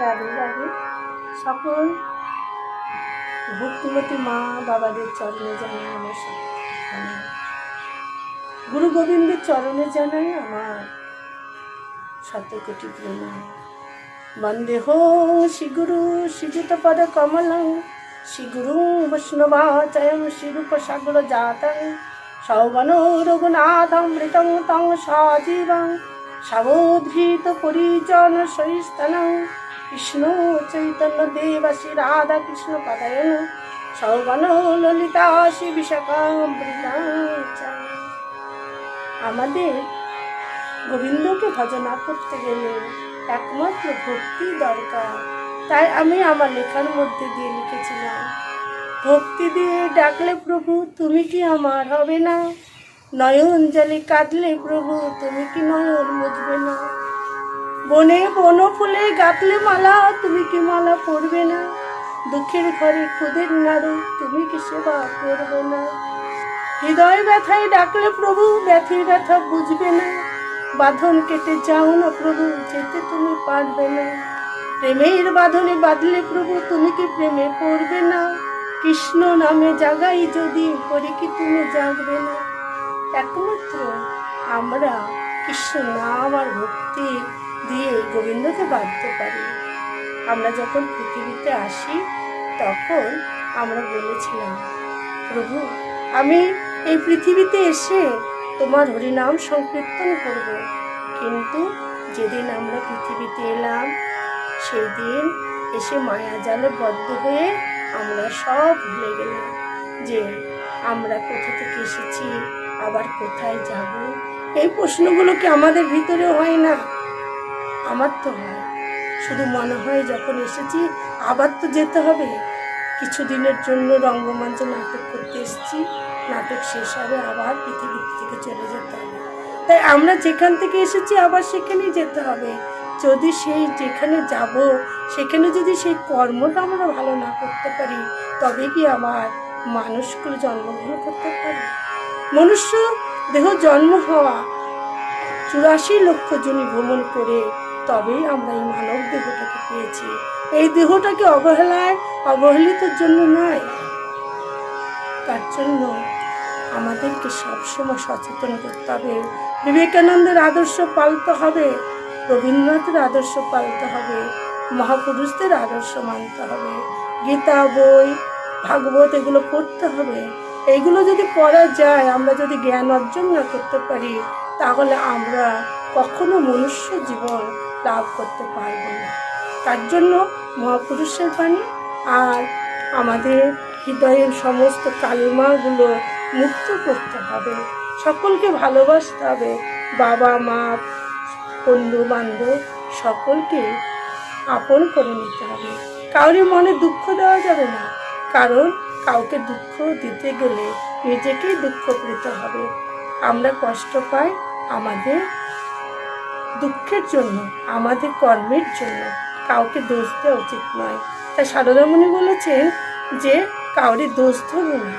রাধে রাধে। সকল ভক্তিমতী মা বাবাদের চরণে জানাই আমার প্রণাম। গুরু গোবিন্দের চরণে জানাই আমার শতকোটি প্রণাম। বন্দেহ শ্রীগুরু শ্রীযুত পদ কমলং শ্রীগুরু বৈষ্ণবাচার্যং শ্রীরূপ সাগর জাতং সৌগণ রঘুনাথমৃতং তং সজীবং সাবধৃত পরিজন সহিস্তনং কৃষ্ণ চৈতন্য দেব শ্রী রাধা কৃষ্ণ পদায়ন সৌগণ ললিতা শ্রী বিশাখামৃতা। আমাদের গোবিন্দকে ভজনা করতে গেলে একমাত্র ভক্তি দরকার। তাই আমি আমার লেখার মধ্যে দিয়ে লিখেছিলাম, ভক্তি দিয়ে ডাকলে প্রভু তুমি কি আমার হবে না? নয়ন জলে কাঁদলে প্রভু তুমি কি নয়ন মুছবে না? বনে বন ফুলে গাঁথলে মালা তুমি কি মালা পরবে না? দুঃখের ঘরে খুদের নাড়ু তুমি কি সেবা করবে না? হৃদয় ব্যথায় ডাকলে প্রভু ব্যথির ব্যথা বুঝবে না? বাঁধন কেটে যাও না প্রভু যেতে তুমি পারবে না? প্রেমের বাঁধনে বাঁধলে প্রভু তুমি কি প্রেমে পড়বে না? কৃষ্ণ নামে জাগাই যদি করে কি তুমি জাগবে না? একমাত্র আমরা কৃষ্ণ নাম আর ভক্তি দিয়ে গোবিন্দকে বাঁধতে পারি। আমরা যখন পৃথিবীতে আসি তখন আমরা বলেছিলাম, প্রভু আমি এই পৃথিবীতে এসে তোমার হরিনাম সংকীর্তন করব। কিন্তু যেদিন আমরা পৃথিবীতে এলাম সেই দিন এসে মায়া জালে বদ্ধ হয়ে আমরা সব ভুলে গেলাম যে আমরা কোথা থেকে এসেছি, আবার কোথায় যাব। এই প্রশ্নগুলো কি আমাদের ভিতরেও হয় না? আমার তো হয়। শুধু মনে হয় যখন এসেছি আবার তো যেতে হবে। কিছুদিনের জন্য রঙ্গমঞ্চে নাটক করতে এসেছি, নাটক শেষ হবে আবার পৃথিবী থেকে চলে যেতে হবে। তাই আমরা যেখান থেকে এসেছি আবার সেখানেই যেতে হবে। যদি সেই যেখানে যাব সেখানে যদি সেই কর্মটা আমরা ভালো না করতে পারি তবে কি আবার মানুষগুলো জন্মগ্রহণ করতে পারি? মনুষ্য দেহ জন্ম হওয়া 84 লক্ষ জনি ভ্রমণ করে তবেই আমরা এই মানব দেহটাকে পেয়েছি। এই দেহটাকে অবহেলিতের জন্য নয়। তার জন্য আমাদেরকে সবসময় সচেতন করতে হবে। বিবেকানন্দের আদর্শ পালতে হবে, রবীন্দ্রনাথের আদর্শ পালতে হবে, মহাপুরুষদের আদর্শ মানতে হবে। গীতা বই, ভাগবত এগুলো পড়তে হবে। এইগুলো যদি পড়া যায়, আমরা যদি জ্ঞান অর্জন না করতে পারি তাহলে আমরা কখনো মনুষ্য জীবন লাভ করতে পারব না। তার জন্য মহাপুরুষের বাণী আর আমাদের হৃদয়ের সমস্ত কালিমাগুলো মুক্ত করতে হবে। সকলকে ভালোবাসতে হবে। বাবা মা বন্ধু বান্ধব সকলকে আপন করে নিতে হবে। কাউরি মনে দুঃখ দেওয়া যাবে না, কারণ কাউকে দুঃখ দিতে গেলে নিজেকেই দুঃখ পেতে হবে। আমরা কষ্ট পাই আমাদের দুঃখের জন্য, আমাদের কর্মের জন্য। কাউকে দোষ দেওয়া উচিত নয়। তাই সারদামণি বলেছেন যে কাউরি দোষ ধরো না।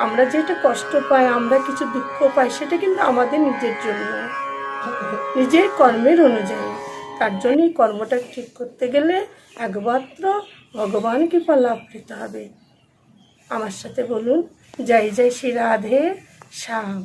আমরা যেটা কষ্ট পাই, আমরা কিছু দুঃখ পাই, সেটা কিন্তু আমাদের নিজের জন্য, নিজের কর্মের অনুযায়ী। তার জন্য এই কর্মটা ঠিক করতে গেলে একমাত্র ভগবান কৃপা লাভ পেতে হবে। আমার সাথে বলুন, জয় জয় শ্রী রাধে শ্যাম।